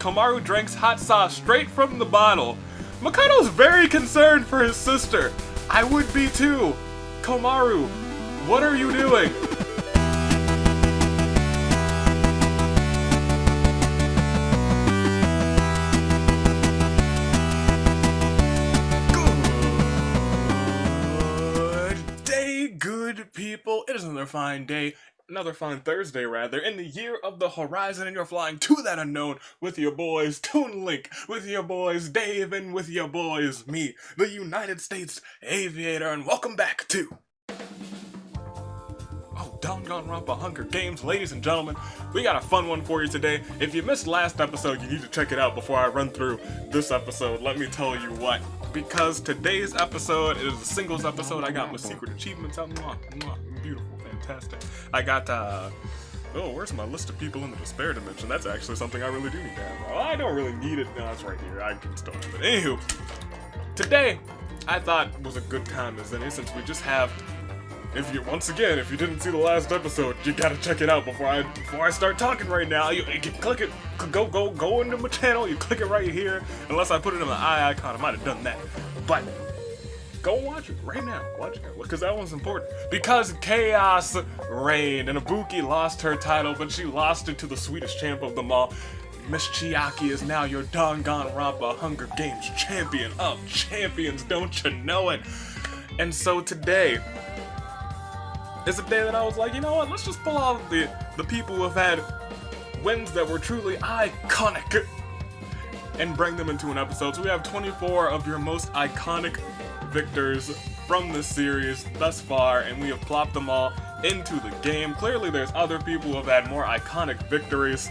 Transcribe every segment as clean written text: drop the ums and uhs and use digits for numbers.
Komaru drinks hot sauce straight from the bottle. Makoto's very concerned for his sister. I would be too. Komaru, what are you doing? Good day, good people. It is another fine day. Another fine Thursday, rather, in the year of the horizon, and you're flying to that unknown with your boys Toon Link, with your boys Dave, and with your boys me, the United States Aviator, and welcome back to Danganronpa Hunger Games. Ladies and gentlemen, we got a fun one for you today. If you missed last episode, you need to check it out before I run through this episode. Let me tell you what, because today's episode is a singles episode. I got my secret achievements out. Beautiful. Fantastic. I got, oh, where's my list of people in the despair dimension? That's actually something I really do need to have. Oh, I don't really need it. No, it's right here. I can still have it. Anywho, today, I thought was a good time as any, since we just have, if you didn't see the last episode, you gotta check it out before I start talking right now. You can click it, go into my channel, you click it right here. Unless I put it in the eye icon, I might have done that. But go watch it right now. Watch it, because that one's important. Because chaos reigned, and Ibuki lost her title, but she lost it to the sweetest champ of them all. Miss Chiaki is now your Danganronpa Hunger Games champion of champions, don't you know it? And so today is a day that I was like, you know what, let's just pull out the people who have had wins that were truly iconic and bring them into an episode. So we have 24 of your most iconic victors from this series thus far, and we have plopped them all into the game. Clearly there's other people who have had more iconic victories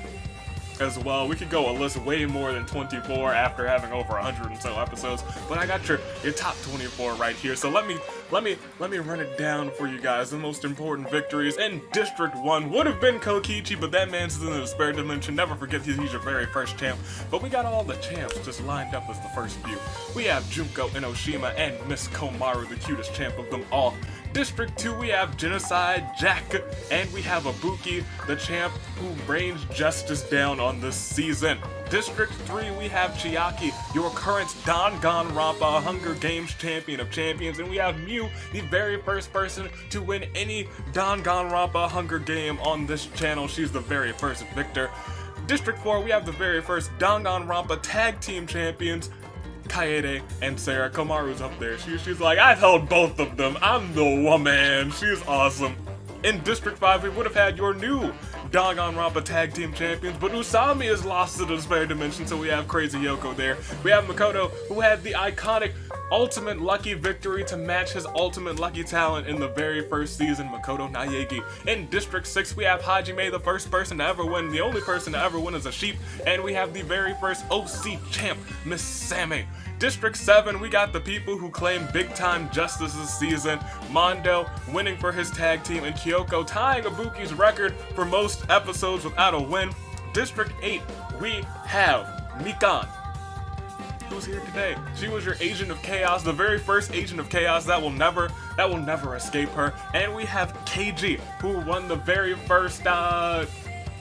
as well. We could go a list way more than 24 after having over 100 and so episodes, but I got your top 24 right here. So let me run it down for you guys. The most important victories in District 1 would have been Kokichi, but that man's in the despair dimension. Never forget he's your very first champ. But we got all the champs just lined up as the first few. We have Junko Enoshima and Miss Komaru, the cutest champ of them all. District 2, we have Genocide Jack, and we have Ibuki, the champ who rains justice down on this season. District 3, we have Chiaki, your current Danganronpa Hunger Games champion of champions, and we have Mew, the very first person to win any Danganronpa Hunger Game on this channel. She's the very first victor. District 4, we have the very first Danganronpa Tag Team Champions, Kaede and Sarah. Komaru's up there. She's like, I've held both of them. I'm the woman. She's awesome. In District 5, we would have had your new Danganronpa Tag Team Champions, but Usami is lost to the despair dimension, so we have Crazy Yoko there. We have Makoto, who had the iconic ultimate lucky victory to match his ultimate lucky talent in the very first season, Makoto Naegi. In District 6, we have Hajime, the first person to ever win, the only person to ever win as a sheep, and we have the very first OC champ, Miss Sammy. District 7, we got the people who claim big time justice this season. Mondo winning for his tag team, and Kyoko tying Ibuki's record for most episodes without a win. District 8, we have Mikan, who's here today. She was your Agent of Chaos, the very first Agent of Chaos. That will never escape her. And we have KG, who won the very first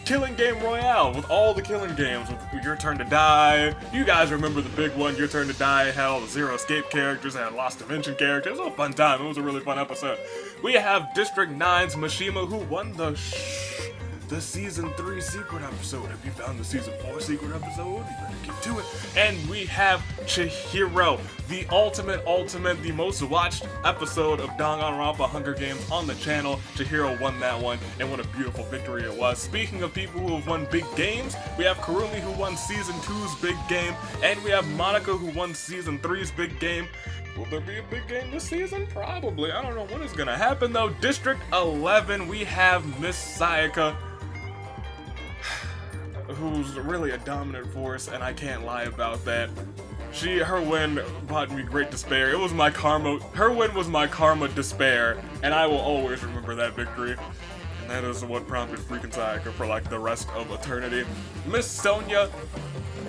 Killing Game Royale with all the killing games, with Your Turn to Die. You guys remember the big one, Your Turn to Die, had all the Zero Escape characters, had Lost Dimension characters. It was a fun time. It was a really fun episode. We have District 9's Mishima, who won the Season 3 secret episode. Have you found the Season 4 secret episode? You better get to it. And we have Chihiro, the ultimate, the most watched episode of Danganronpa Hunger Games on the channel. Chihiro won that one, and what a beautiful victory it was. Speaking of people who have won big games, we have Kurumi, who won Season 2's big game, and we have Monica, who won Season 3's big game. Will there be a big game this season? Probably. I don't know when it's gonna happen though. District 11, we have Miss Sayaka, who's really a dominant force, and I can't lie about that. Her win brought me great despair. It was my karma. Her win was my karma despair, and I will always remember that victory. And that is what prompted freaking Sayaka for like the rest of eternity. Miss Sonia,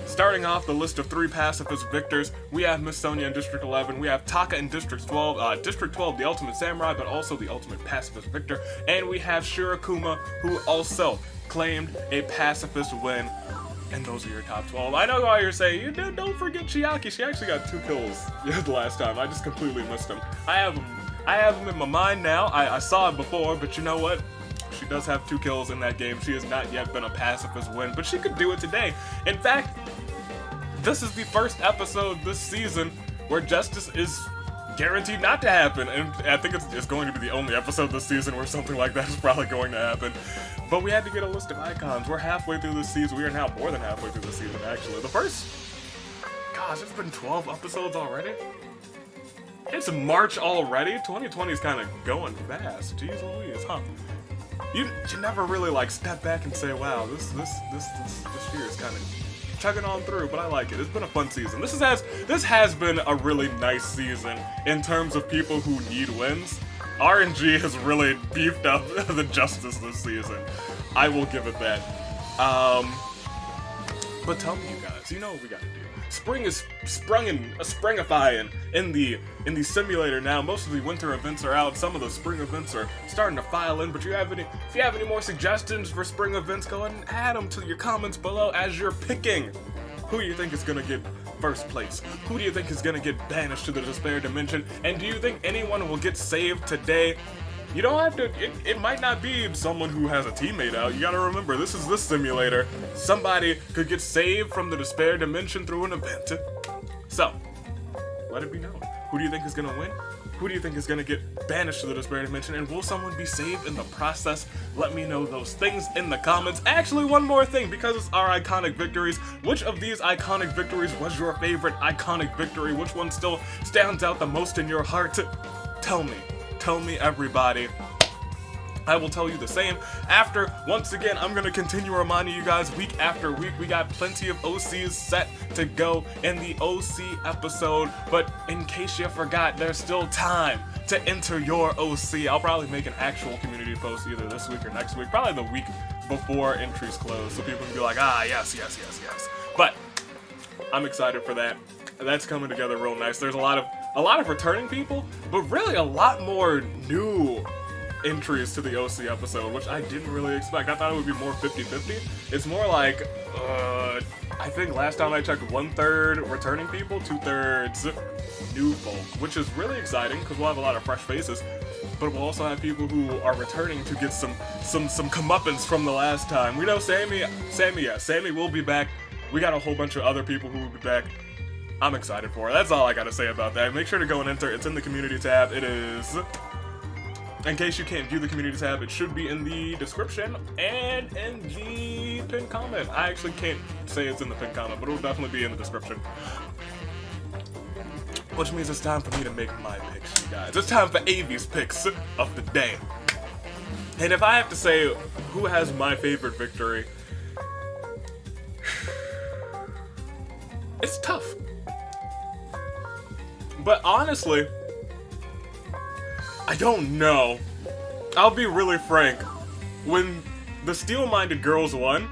starting off the list of 3 pacifist victors, we have Miss Sonia in District 11, we have Taka in District 12, District 12, the ultimate samurai, but also the ultimate pacifist victor, and we have Shirakuma, who also claimed a pacifist win And those are your top 12. I know why you're saying, you don't forget Chiaki. She actually got 2 kills the last time. I just completely missed him. I have him in my mind now. I saw it before, but you know what? She does have 2 kills in that game. She has not yet been a pacifist win, but she could do it today. In fact, this is the first episode this season where justice is guaranteed not to happen, and I think it's going to be the only episode this season where something like that is probably going to happen. But we had to get a list of icons. We're halfway through this season. We are now more than halfway through the season, actually. The first... Gosh, it's been 12 episodes already? It's March already? 2020 is kind of going fast. Jeez Louise, huh? You never really, like, step back and say, wow, this year is kind of chugging on through, but I like it. It's been a fun season. This has been a really nice season in terms of people who need wins. RNG has really beefed up the justice this season. I will give it that. But tell me, you guys, you know what we gotta do. Spring is springifying in the simulator now. Most of the winter events are out. Some of the spring events are starting to file in. But if you have any more suggestions for spring events, go ahead and add them to your comments below as you're picking who you think is gonna get first place. Who do you think is gonna get banished to the despair dimension? And do you think anyone will get saved today? You don't have to, it might not be someone who has a teammate out. You gotta remember, this is this simulator. Somebody could get saved from the despair dimension through an event. So, let it be known. Who do you think is gonna win? Who do you think is gonna get banished to the despair dimension? And will someone be saved in the process? Let me know those things in the comments. Actually, one more thing, because it's our iconic victories. Which of these iconic victories was your favorite iconic victory? Which one still stands out the most in your heart? Tell me. Tell me, everybody. I will tell you the same after. Once again, I'm gonna continue reminding you guys week after week. We got plenty of OCs set to go in the OC episode, but in case you forgot, there's still time to enter your OC. I'll probably make an actual community post either this week or next week, probably the week before entries close, so people can be like, yes. But I'm excited for that. That's coming together real nice. There's a lot of returning people, but really a lot more new entries to the OC episode, which I didn't really expect. I thought it would be more 50-50. It's more like, I think last time I checked, 1/3 returning people, 2/3 new folk, which is really exciting because we'll have a lot of fresh faces, but we'll also have people who are returning to get some comeuppance from the last time. We know Sammy will be back. We got a whole bunch of other people who will be back. I'm excited for it. That's all I gotta say about that. Make sure to go and enter. It's in the community tab. It is, in case you can't view the community tab, it should be in the description and in the pinned comment. I actually can't say it's in the pinned comment, but it'll definitely be in the description. Which means it's time for me to make my picks, you guys. It's time for Avi's picks of the day. And if I have to say who has my favorite victory, it's tough. But honestly, I don't know. I'll be really frank. When the Steel-Minded Girls won,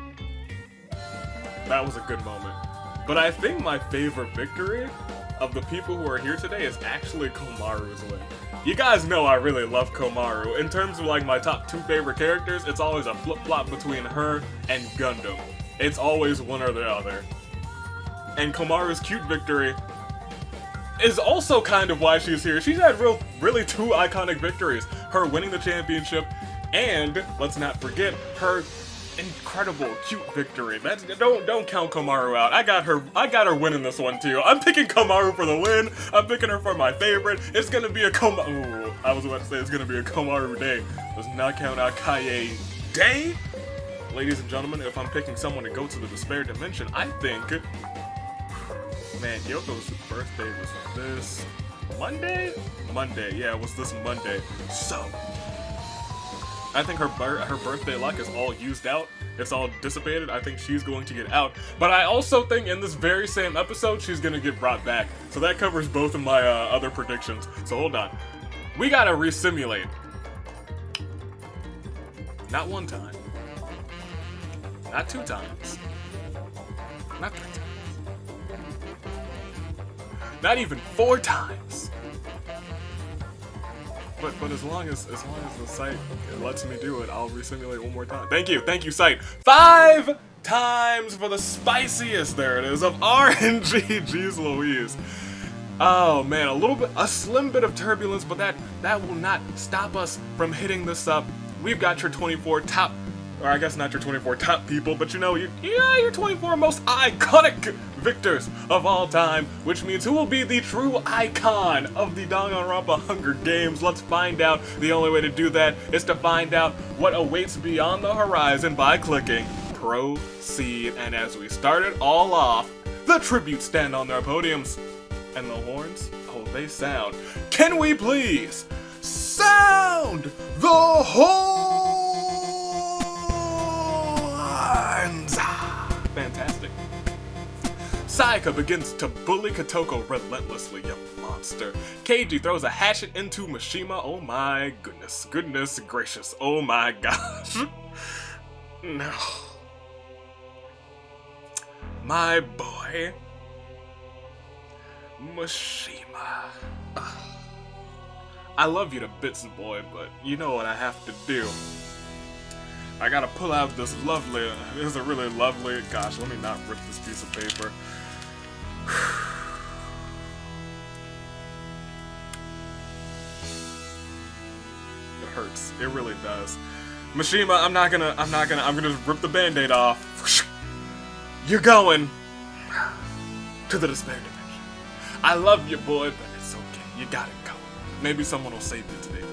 that was a good moment. But I think my favorite victory of the people who are here today is actually Komaru's win. You guys know I really love Komaru. In terms of like my top 2 favorite characters, it's always a flip-flop between her and Gundam. It's always one or the other. And Komaru's cute victory is also kind of why she's here. She's had really 2 iconic victories. Her winning the championship, and let's not forget her incredible cute victory. Don't count Komaru out. I got her winning this one too. I'm picking Komaru for the win. I'm picking her for my favorite. It's gonna be a Komaru. I was about to say it's gonna be a Komaru day. Let's not count out Kaye day. Ladies and gentlemen, if I'm picking someone to go to the despair dimension, I think, man, Yoko's birthday was this Monday? Monday, yeah, it was this Monday. So, I think her birthday luck is all used out. It's all dissipated. I think she's going to get out. But I also think in this very same episode, she's going to get brought back. So that covers both of my other predictions. So hold on. We got to resimulate. Not 1 time. Not 2 times. Not 3 times. Not even 4 times. But as long as the site lets me do it, I'll resimulate 1 more time. Thank you, site. 5 times for the spiciest, there it is, of RNG. Jeez Louise. Oh man, a slim bit of turbulence, but that will not stop us from hitting this up. We've got your 24 top, or I guess not your 24 top people, but you know, your 24 most iconic victors of all time, which means who will be the true icon of the Danganronpa Hunger Games. Let's find out. The only way to do that is to find out what awaits beyond the horizon by clicking proceed. And as we started all off, the tributes stand on their podiums. And the horns, oh, they sound. Can we please sound the horns? Fantastic. Sayaka begins to bully Kotoko relentlessly, you monster. Keiji throws a hatchet into Mishima. Oh my goodness, goodness gracious, oh my gosh. No. My boy. Mishima. I love you to bits, boy, but you know what I have to do. I gotta pull out this lovely, it's a really lovely, gosh, let me not rip this piece of paper. It hurts, it really does. Mishima, I'm gonna just rip the band-aid off. You're going to the despair dimension. I love you, boy, but it's okay. You gotta go. Maybe someone will save you today.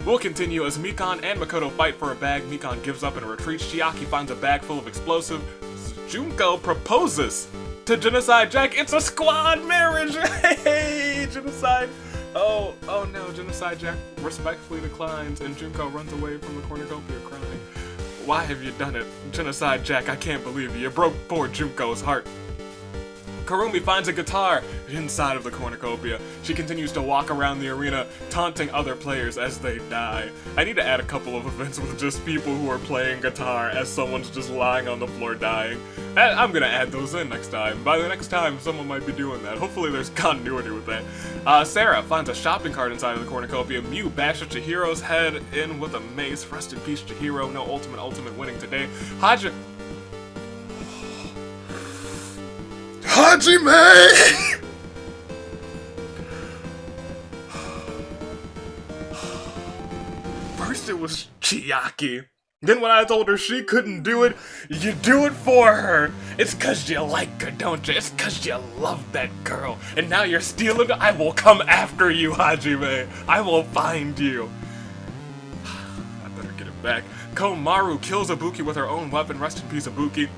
We'll continue as Mikan and Makoto fight for a bag. Mikan gives up and retreats. Chiaki finds a bag full of explosive. Junko proposes to Genocide Jack. It's a squad marriage! Hey, Genocide! Oh no, Genocide Jack respectfully declines, and Junko runs away from the cornucopia crying. Why have you done it? Genocide Jack, I can't believe you. You broke poor Junko's heart. Karumi finds a guitar inside of the cornucopia. She continues to walk around the arena, taunting other players as they die. I need to add a couple of events with just people who are playing guitar as someone's just lying on the floor dying. I'm gonna add those in next time. By the next time, someone might be doing that. Hopefully there's continuity with that. Sarah finds a shopping cart inside of the cornucopia. Mew bashes Chihiro's head in with a mace. Rest in peace, Chihiro. No ultimate winning today. Hajime! First it was Chiaki. Then when I told her she couldn't do it, you do it for her. It's cause you like her, don't you? It's cause you love that girl. And now you're stealing her? I will come after you, Hajime. I will find you. I better get it back. Komaru kills Ibuki with her own weapon. Rest in peace, Ibuki.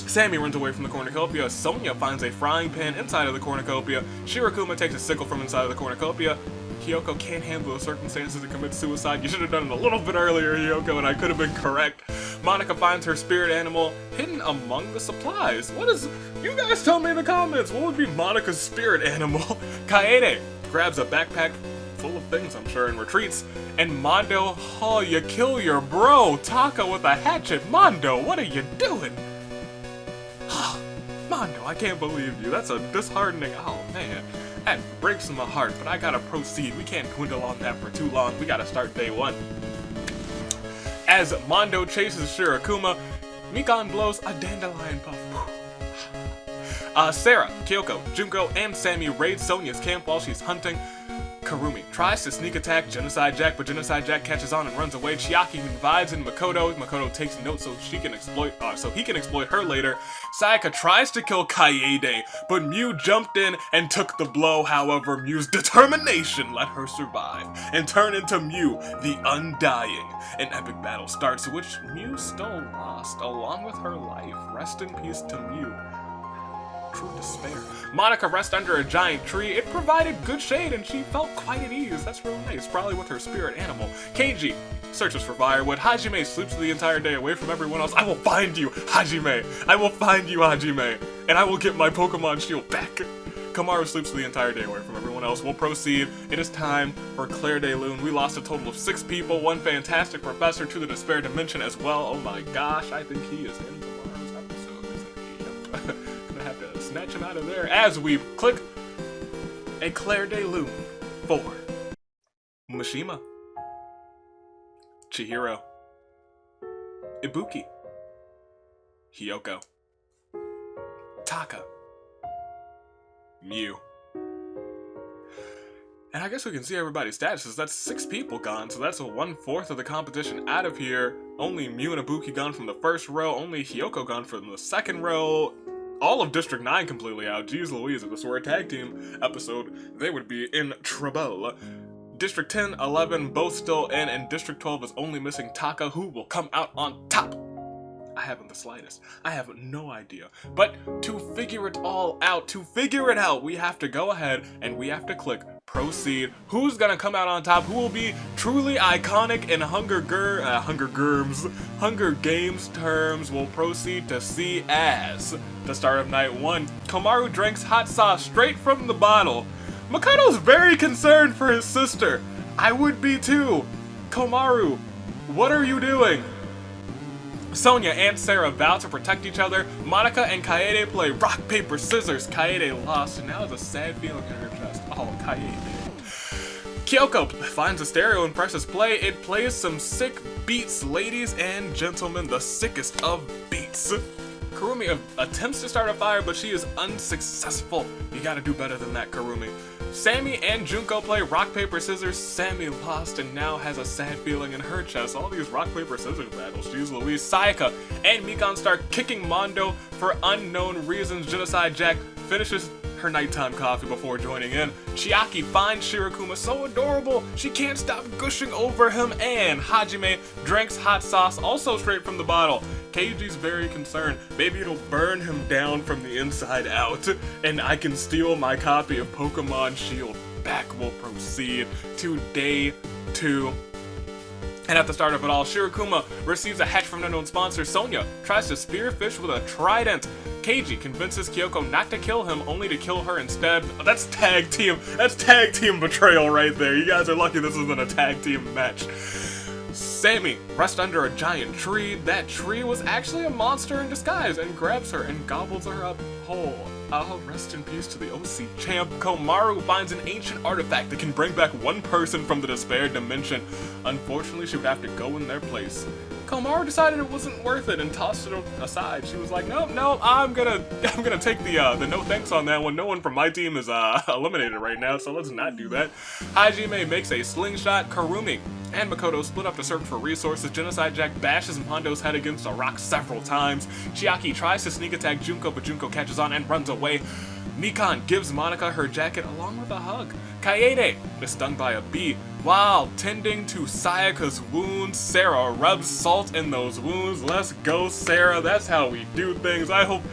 Sammy runs away from the cornucopia. Sonia finds a frying pan inside of the cornucopia. Shirakuma takes a sickle from inside of the cornucopia. Kyoko can't handle the circumstances and commits suicide. You should have done it a little bit earlier, Kyoko, and I could have been correct. Monica finds her spirit animal hidden among the supplies. What is... You guys tell me in the comments. What would be Monica's spirit animal? Kaede grabs a backpack full of things, I'm sure, and retreats. And Mondo, oh, you kill your bro. Taka with a hatchet. Mondo, what are you doing? Mondo, I can't believe you. That's a disheartening. Oh man, that breaks my heart. But I gotta proceed. We can't dwindle on that for too long. We gotta start day one. As Mondo chases Shirakuma, Mikan blows a dandelion puff. Sarah, Kyoko, Junko, and Sammy raid Sonia's camp while she's hunting. Karumi tries to sneak attack Genocide Jack, but Genocide Jack catches on and runs away. Chiaki confides in Makoto. Makoto takes notes so he can exploit her later. Sayaka tries to kill Kaede, but Mew jumped in and took the blow. However, Mew's determination let her survive and turn into Mew, the Undying. An epic battle starts, which Mew still lost, along with her life. Rest in peace to Mew. True despair. Monica rests under a giant tree. It provided good shade and she felt quite at ease. That's real nice, probably with her spirit animal. Keiji searches for firewood. Hajime sleeps the entire day away from everyone else. I will find you, Hajime. I will find you, Hajime. And I will get my Pokemon shield back. Komaru sleeps the entire day away from everyone else. We'll proceed. It is time for Claire de Lune. We lost a total of 6 people. One fantastic professor to the despair dimension as well. Oh my gosh, I think he is in tomorrow's episode, isn't he? Gonna have to snatch him out of there as we click a Claire de Lune for Mishima, Chihiro, Ibuki, Hiyoko, Taka, Mew. And I guess we can see everybody's statuses. That's 6 people gone, so that's a 1/4 of the competition out of here. Only Mew and Ibuki gone from the first row, only Hiyoko gone from the second row. All of District 9 completely out. Jeez Louise, if this were a tag team episode, they would be in trouble. District 10, 11, both still in, and District 12 is only missing Taka, who will come out on top. I haven't the slightest. I have no idea. But to figure it all out, we have to go ahead and we have to click proceed. Who's gonna come out on top? Who will be truly iconic in Hunger Games terms? Will proceed to see as the start of night 1. Komaru drinks hot sauce straight from the bottle. Makoto's very concerned for his sister. I would be too. Komaru, what are you doing? Sonya and Sarah vow to protect each other. Monica and Kaede play rock, paper, scissors. Kaede lost, and now has a sad feeling in her chest. Oh, Kaede. Kyoko finds a stereo and presses play. It plays some sick beats, ladies and gentlemen, the sickest of beats. Kurumi attempts to start a fire, but she is unsuccessful. You gotta do better than that, Kurumi. Sammy and Junko play rock, paper, scissors. Sammy lost and now has a sad feeling in her chest. All these rock, paper, scissors battles. Jeez Louise. Sayaka and Mikan start kicking Mondo for unknown reasons. Genocide Jack finishes her nighttime coffee before joining in. Chiaki finds Shirokuma so adorable, she can't stop gushing over him, and Hajime drinks hot sauce, also straight from the bottle. Keiji's very concerned. Maybe it'll burn him down from the inside out, and I can steal my copy of Pokemon Shield back. Will proceed to day 2. And at the start of it all, Shirokuma receives a hatch from an unknown sponsor. Sonya tries to spearfish with a trident. Keiji convinces Kyoko not to kill him, only to kill her instead. That's tag team betrayal right there. You guys are lucky this isn't a tag team match. Sammy rests under a giant tree. That tree was actually a monster in disguise and grabs her and gobbles her up whole. Rest in peace to the OC champ. Komaru finds an ancient artifact that can bring back one person from the despair dimension. Unfortunately, she would have to go in their place. Komaru decided it wasn't worth it and tossed it aside. She was like, no, I'm gonna take the no thanks on that one. No one from my team is eliminated right now, so let's not do that. Hajime makes a slingshot. Kurumi and Makoto split up to search for resources. Genocide Jack bashes Mondo's head against a rock several times. Chiaki tries to sneak attack Junko, but Junko catches on and runs away. Mikan gives Monica her jacket along with a hug. Kaede is stung by a bee. While tending to Sayaka's wounds, Sarah rubs salt in those wounds. Let's go, Sarah. That's how we do things. I hope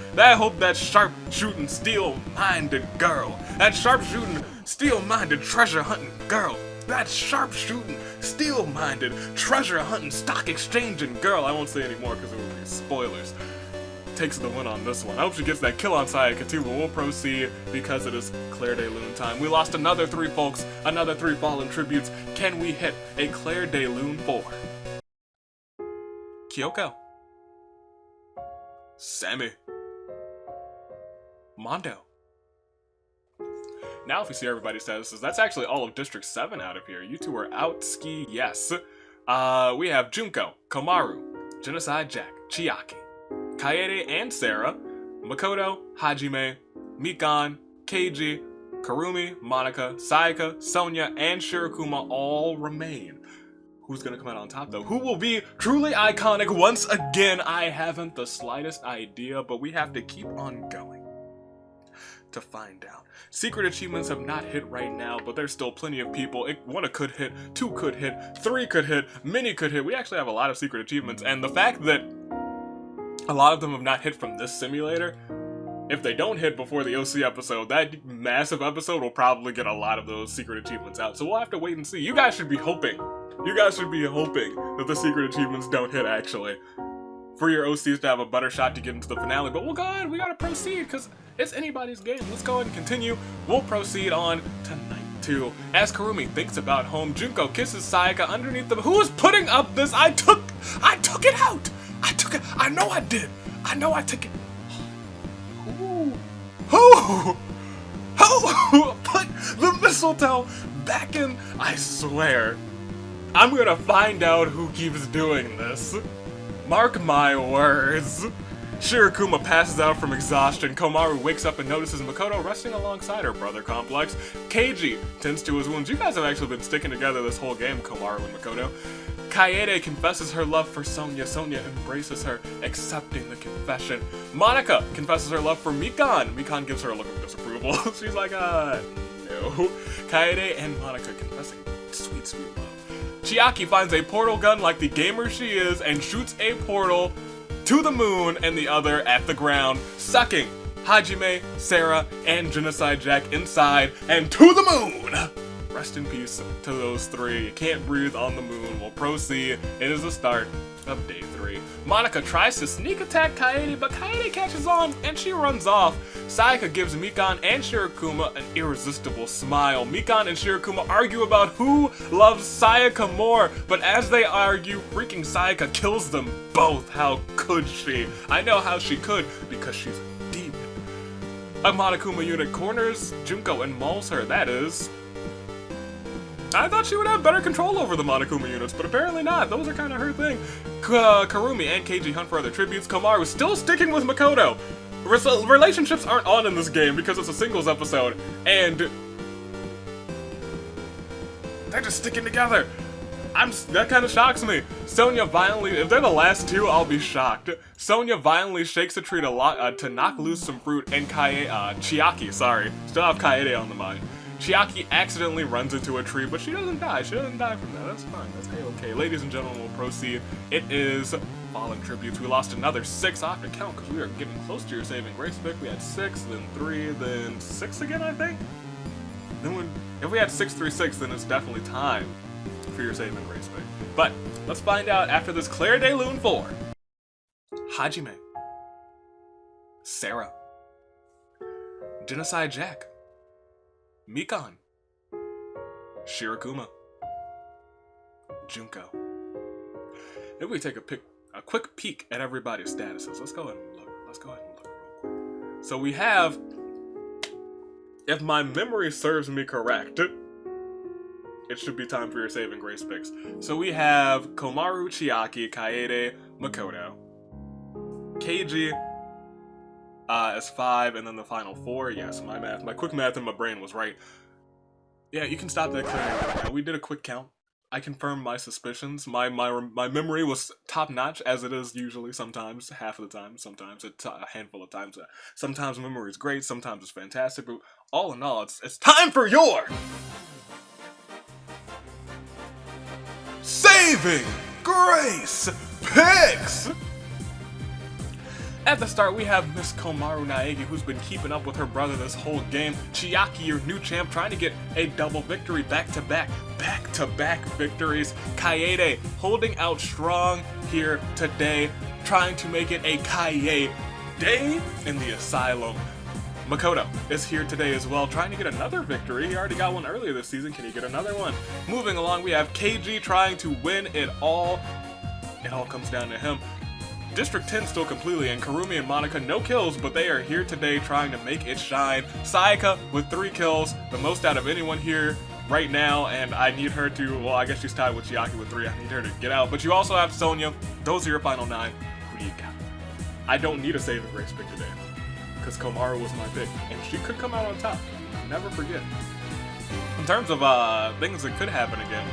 that sharp-shooting, steel-minded girl, that sharp-shooting, steel-minded, treasure-hunting girl, that sharp-shooting, steel-minded, treasure-hunting, stock-exchanging girl, I won't say any more because it would be spoilers, takes the win on this one. I hope she gets that kill on Sayaka too, but we'll proceed because it is Claire de Lune time. We lost another 3 folks, another 3 fallen tributes. Can we hit a Claire de Lune 4? Kyoko, Sammy, Mondo. Now if we see everybody's statuses, that's actually all of District 7 out of here. You two are out, ski, yes. We have Junko, Komaru, Genocide Jack, Chiaki, Kaede and Sarah, Makoto, Hajime, Mikan, Keiji, Kurumi, Monica, Sayaka, Sonya, and Shirokuma all remain. Who's gonna come out on top though? Who will be truly iconic once again? I haven't the slightest idea, but we have to keep on going to find out. Secret achievements have not hit right now, but there's still plenty of people. One could hit, 2 could hit, 3 could hit, many could hit. We actually have a lot of secret achievements, and the fact that a lot of them have not hit from this simulator, if they don't hit before the OC episode, that massive episode will probably get a lot of those secret achievements out. So we'll have to wait and see. You guys should be hoping that the secret achievements don't hit, actually, for your OCs to have a better shot to get into the finale. But we'll go ahead, we gotta proceed, because it's anybody's game. Let's go ahead and continue. We'll proceed on to night 2. As Kurumi thinks about home, Junko kisses Sayaka underneath the— Who is putting up this? I took it out! I know I did! I know I took it. Who put the mistletoe back in? I swear, I'm gonna find out who keeps doing this. Mark my words. Shirokuma passes out from exhaustion. Komaru wakes up and notices Makoto resting alongside her brother complex. Keiji tends to his wounds. You guys have actually been sticking together this whole game, Komaru and Makoto. Kaede confesses her love for Sonia. Sonia embraces her, accepting the confession. Monika confesses her love for Mikan. Mikan gives her a look of disapproval. She's like, no. Kaede and Monika confessing sweet, sweet love. Chiaki finds a portal gun like the gamer she is and shoots a portal to the moon and the other at the ground, sucking Hajime, Sarah, and Genocide Jack inside and to the moon! Rest in peace to those three. You can't breathe on the moon. We'll proceed. It is the start of day 3. Monika tries to sneak attack Kaede, but Kaede catches on and she runs off. Sayaka gives Mikan and Shirokuma an irresistible smile. Mikan and Shirokuma argue about who loves Sayaka more, but as they argue, freaking Sayaka kills them both. How could she? I know how she could, because she's a demon. A Monokuma unit corners Junko and mauls her. That is... I thought she would have better control over the Monokuma units, but apparently not. Those are kind of her thing. Karumi and Keiji hunt for other tributes. Komaru still sticking with Makoto. Relationships aren't on in this game because it's a singles episode, and they're just sticking together. That kind of shocks me. Sonia violently, if they're the last two, I'll be shocked. Sonia violently shakes a tree to knock loose some fruit, and Chiaki, still have Kaede on the mind. Chiaki accidentally runs into a tree, but she doesn't die. She doesn't die from that. That's fine. That's okay. Ladies and gentlemen, we'll proceed. It is Fallen Tributes. We lost another 6 off the count because we are getting close to your saving grace pick. We had 6, then 3, then 6 again, I think? If we had 6 through 6, then it's definitely time for your saving grace pick. But let's find out after this Claire de Lune 4. Hajime. Sarah. Genocide Jack. Mikan, Shirokuma, Junko. If we take a quick peek at everybody's statuses, let's go ahead and look real quick. So we have, if my memory serves me correct, it should be time for your saving grace picks. So we have Komaru, Chiaki, Kaede, Makoto, Keiji, as 5, and then the final 4. Yes, my quick math in my brain was right. Yeah, you can stop that clearing right now. We did a quick count. I confirmed my suspicions. My memory was top notch, as it is usually. Sometimes, half of the time. Sometimes a handful of times. Sometimes memory is great. Sometimes it's fantastic. But all in all, it's time for your saving grace picks. At the start, we have Miss Komaru Naegi, who's been keeping up with her brother this whole game. Chiaki, your new champ, trying to get a double victory back-to-back victories. Kaede, holding out strong here today, trying to make it a Kaede day in the asylum. Makoto is here today as well, trying to get another victory. He already got one earlier this season. Can he get another one? Moving along, we have Keiji trying to win it all. It all comes down to him. District 10 still completely, and Karumi and Monika no kills, but they are here today trying to make it shine. Sayaka with 3 kills, the most out of anyone here right now, and I need her to, well, I guess she's tied with Chiaki with 3. I need her to get out. But you also have Sonia. Those are your final 9. Who do you got? I don't need a saving grace pick today, because Komaru was my pick, and she could come out on top. Never forget. In terms of things that could happen again,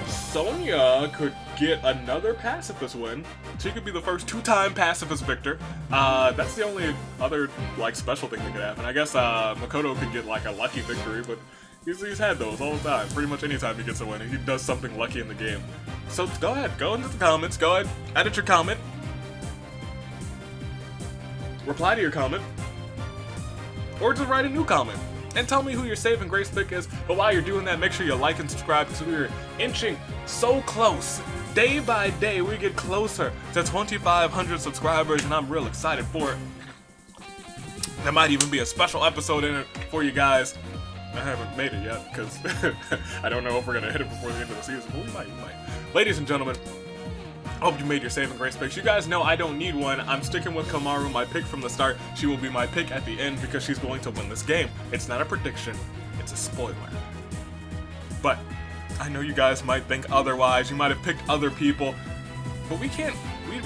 Sonia could get another pacifist win. She could be the first 2-time pacifist victor. That's the only other special thing that could happen. I guess Makoto could get a lucky victory, but he's had those all the time. Pretty much anytime he gets a win, he does something lucky in the game. So go ahead, go into the comments, go ahead, edit your comment, reply to your comment, or just write a new comment. And tell me who your saving grace pick is. But while you're doing that, make sure you like and subscribe, because we are inching so close. Day by day, we get closer to 2,500 subscribers, and I'm real excited for it. There might even be a special episode in it for you guys. I haven't made it yet, because I don't know if we're going to hit it before the end of the season, but we might. Ladies and gentlemen, I hope you made your saving grace picks. You guys know I don't need one. I'm sticking with Komaru, my pick from the start. She will be my pick at the end because she's going to win this game. It's not a prediction, it's a spoiler. But I know you guys might think otherwise. You might have picked other people, but we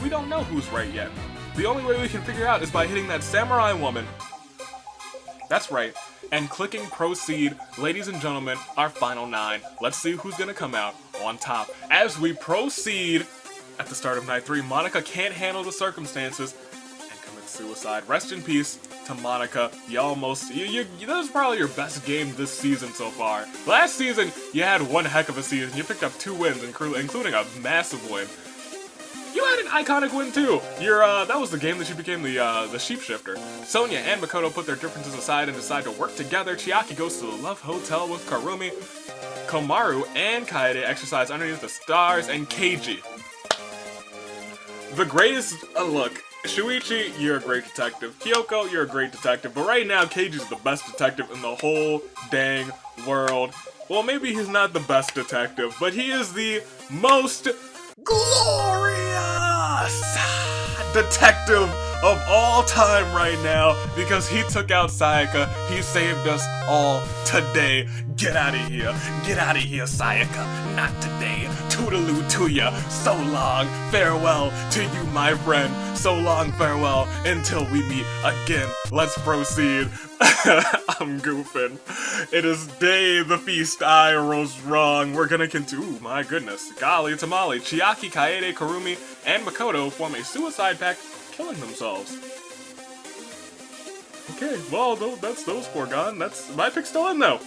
don't know who's right yet. The only way we can figure out is by hitting that samurai woman. That's right. And clicking proceed. Ladies and gentlemen, our final 9. Let's see who's gonna come out on top. As we proceed, at the start of night 3, Monica can't handle the circumstances and commits suicide. Rest in peace to Monica. That was probably your best game this season so far. Last season, you had one heck of a season. You picked up 2 wins, including a massive win. You had an iconic win too. That was the game that you became the shapeshifter. Sonya and Makoto put their differences aside and decide to work together. Chiaki goes to the Love Hotel with Karumi. Komaru and Kaede exercise underneath the stars, and Keiji. The greatest, look, Shuichi, you're a great detective. Kyoko, you're a great detective. But right now, Keiji's the best detective in the whole dang world. Well, maybe he's not the best detective, but he is the most glorious detective of all time right now, because he took out Sayaka. He saved us all today. Get out of here. Get out of here, Sayaka. Not today. Toodaloo to ya. So long. Farewell to you, my friend. So long, farewell, until we meet again. Let's proceed. I'm goofing. It is day the feast I was wrong. We're gonna continue. Ooh, my goodness. Golly tamale. Chiaki, Kaede, Karumi, and Makoto form a suicide pact, killing themselves. Okay, well, that's those 4 gone. That's my pick still in though.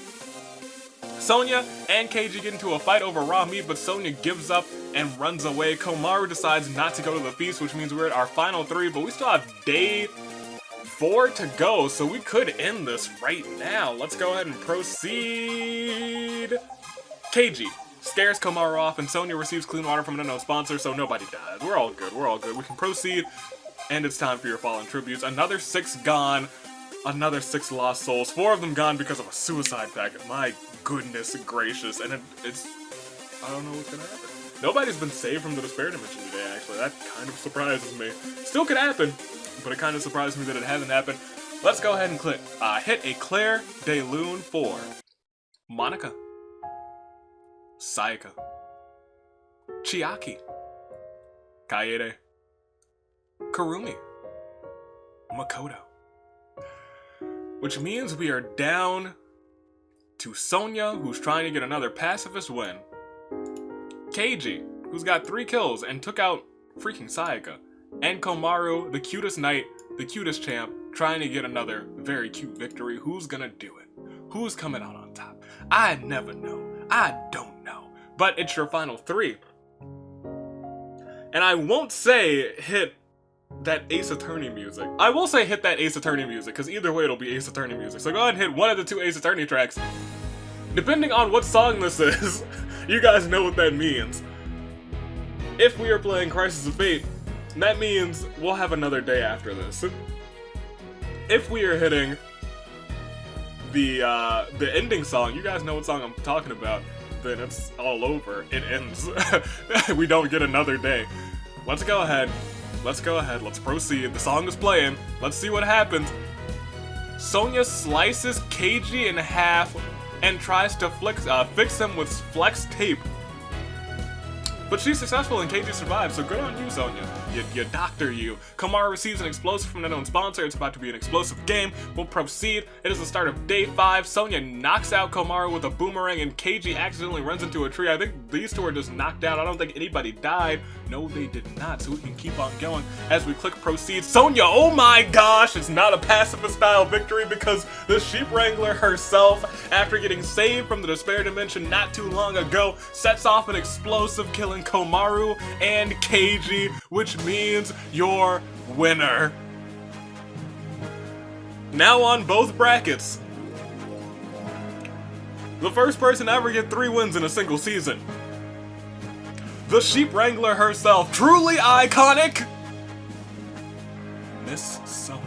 Sonya and Keiji get into a fight over raw meat, but Sonya gives up and runs away. Komaru decides not to go to the feast, which means we're at our final 3, but we still have day 4 to go, so we could end this right now. Let's go ahead and proceed. Keiji scares Komaru off, and Sonya receives clean water from an unknown sponsor, so nobody dies. We're all good, we're all good. We can proceed, and it's time for your fallen tributes. Another 6 gone, another 6 lost souls. 4 of them gone because of a suicide packet. My goodness gracious, and it's... I don't know what's gonna happen. Nobody's been saved from the despair dimension today, actually. That kind of surprises me. Still could happen, but it kind of surprised me that it hasn't happened. Let's go ahead and hit a Claire de Lune for Monica, Sayaka, Chiaki, Kaede, Karumi, Makoto. Which means we are down to Sonya, who's trying to get another pacifist win, Keiji, who's got 3 kills and took out freaking Sayaka, and Komaru, the cutest knight, the cutest champ, trying to get another very cute victory. Who's gonna do it? Who's coming out on top? I never know. I don't know. But it's your final 3. And I won't say hit that Ace Attorney music. I will say hit that Ace Attorney music, because either way it'll be Ace Attorney music. So go ahead and hit one of the 2 Ace Attorney tracks. Depending on what song this is, you guys know what that means. If we are playing Crisis of Fate, that means we'll have another day after this. If we are hitting the ending song, you guys know what song I'm talking about, then it's all over. It ends. We don't get another day. Let's go ahead. Let's proceed. The song is playing. Let's see what happens. Sonya slices Keiji in half and tries to fix him with flex tape. But she's successful and Keiji survives, so good on you, Sonya. You doctor you. Komaru receives an explosive from an unknown sponsor. It's about to be an explosive game. We'll proceed. It is the start of day 5. Sonya knocks out Komaru with a boomerang and Keiji accidentally runs into a tree. I think these 2 are just knocked out. I don't think anybody died. No, they did not, so we can keep on going as we click proceed. Sonya, oh my gosh, it's not a pacifist style victory because the Sheep Wrangler herself, after getting saved from the despair dimension not too long ago, sets off an explosive killing Komaru and Keiji, which means your winner. Now on both brackets, the first person to ever get 3 wins in a single season, the Sheep Wrangler herself, truly iconic, Miss Sonya.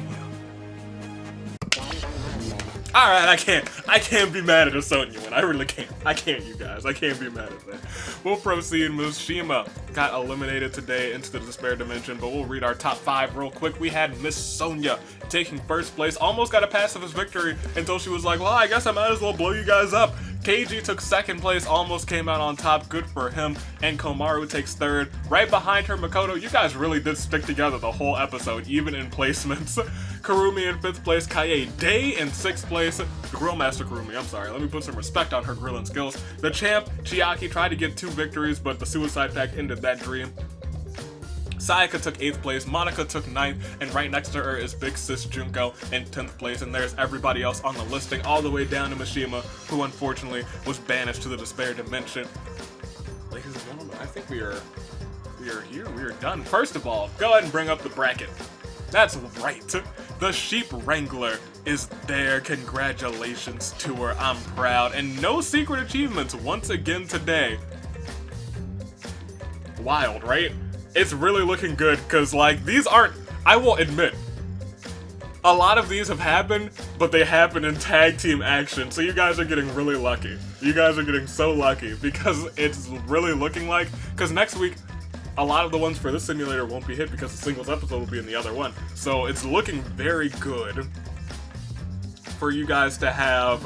Alright, I can't be mad at a Sonya win. I really can't. I can't, you guys. I can't be mad at that. We'll proceed. Ms. Shima got eliminated today into the despair dimension, but we'll read our top 5 real quick. We had Miss Sonya taking first place. Almost got a pacifist victory until she was like, well, I guess I might as well blow you guys up. Keiji took second place, almost came out on top, good for him, and Komaru takes third. Right behind her, Makoto, you guys really did stick together the whole episode, even in placements. Kurumi in 5th place, Kaede in 6th place, Grill Master Kurumi, I'm sorry, let me put some respect on her grilling skills. The champ, Chiaki, tried to get 2 victories, but the suicide pact ended that dream. Sayaka took 8th place, Monica took 9th, and right next to her is Big Sis Junko in 10th place, and there's everybody else on the listing, all the way down to Mishima, who unfortunately was banished to the Despair Dimension. Ladies and gentlemen, I think we are here, we are done. First of all, go ahead and bring up the bracket. That's right, the Sheep Wrangler is there. Congratulations to her, I'm proud, and no secret achievements once again today. Wild, right? It's really looking good, because, like, these aren't, I will admit, a lot of these have happened, but they happen in tag team action, so you guys are getting really lucky. You guys are getting so lucky, because it's really looking like, because next week, a lot of the ones for this simulator won't be hit because the singles episode will be in the other one. So it's looking very good for you guys to have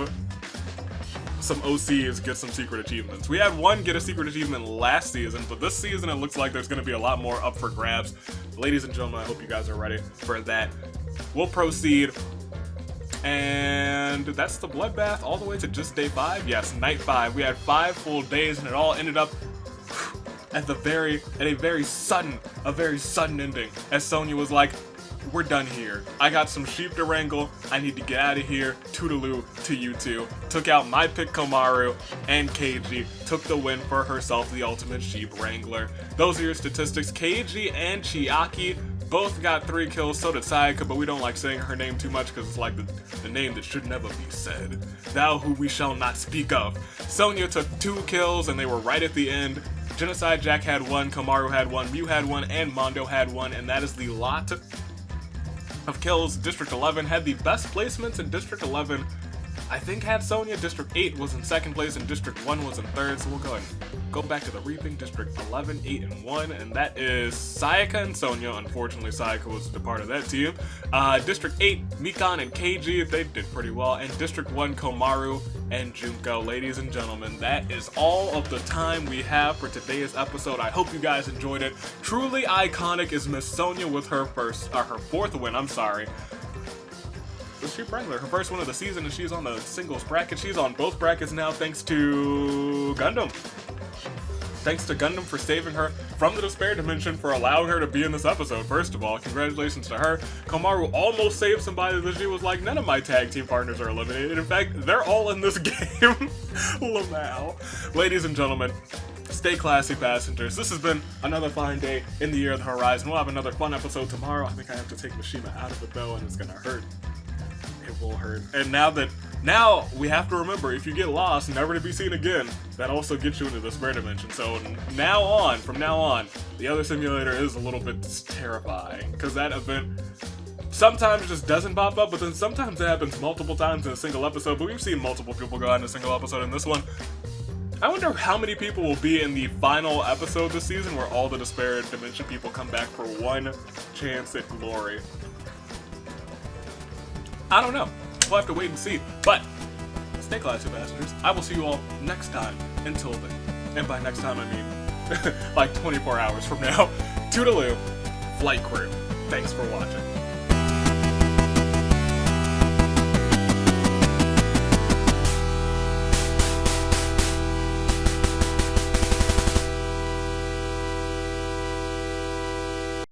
some OCs get some secret achievements. We had one get a secret achievement last season, but this season it looks like there's going to be a lot more up for grabs. Ladies and gentlemen, I hope you guys are ready for that. We'll proceed, and that's the bloodbath all the way to just day 5. Yes, night 5. We had 5 full days, and it all ended up at a very sudden ending, as Sonya was like, we're done here. I got some sheep to wrangle. I need to get out of here. Toodaloo to you two. Took out my pick Komaru, and Keiji took the win for herself, the ultimate sheep wrangler. Those are your statistics. Keiji and Chiaki both got 3 kills, so did Sayaka, but we don't like saying her name too much because it's like the name that should never be said. Thou who we shall not speak of. Sonya took 2 kills, and they were right at the end. Genocide Jack had 1, Komaru had 1, Mew had 1, and Mondo had 1, and that is the lot of kills. District 11 had the best placements, in District 11 I think had Sonya. District 8 was in 2nd place, and District 1 was in 3rd, so we'll go ahead and go back to the reaping. District 11, 8, and 1, and that is Sayaka and Sonya. Unfortunately, Sayaka was a part of that team. District 8, Mikan and Keiji, they did pretty well, and District 1, Komaru and Junko. Ladies and gentlemen, that is all of the time we have for today's episode. I hope you guys enjoyed it. Truly iconic is Miss Sonya with her 4th win, I'm sorry. The Sheep Wrangler, her 1st win of the season, and she's on the singles bracket. She's on both brackets now thanks to Gundam. Thanks to Gundam for saving her from the Despair Dimension, for allowing her to be in this episode, first of all. Congratulations to her. Komaru almost saved somebody that she was like, none of my tag team partners are eliminated. In fact, they're all in this game. Lamau. Ladies and gentlemen, stay classy, passengers. This has been another fine day in the Year of the Horizon. We'll have another fun episode tomorrow. I think I have to take Mishima out of it, though, and it's gonna hurt. It will hurt. And now we have to remember, if you get lost, never to be seen again, that also gets you into the Despair Dimension. So from now on, the other simulator is a little bit terrifying, because that event sometimes just doesn't pop up, but then sometimes it happens multiple times in a single episode. But we've seen multiple people go out in a single episode in this one. I wonder how many people will be in the final episode this season, where all the Despair Dimension people come back for one chance at glory. I don't know. We'll have to wait and see. But stay classy, passengers. I will see you all next time. Until then. And by next time, I mean like 24 hours from now. Toodaloo, flight crew. Thanks for watching.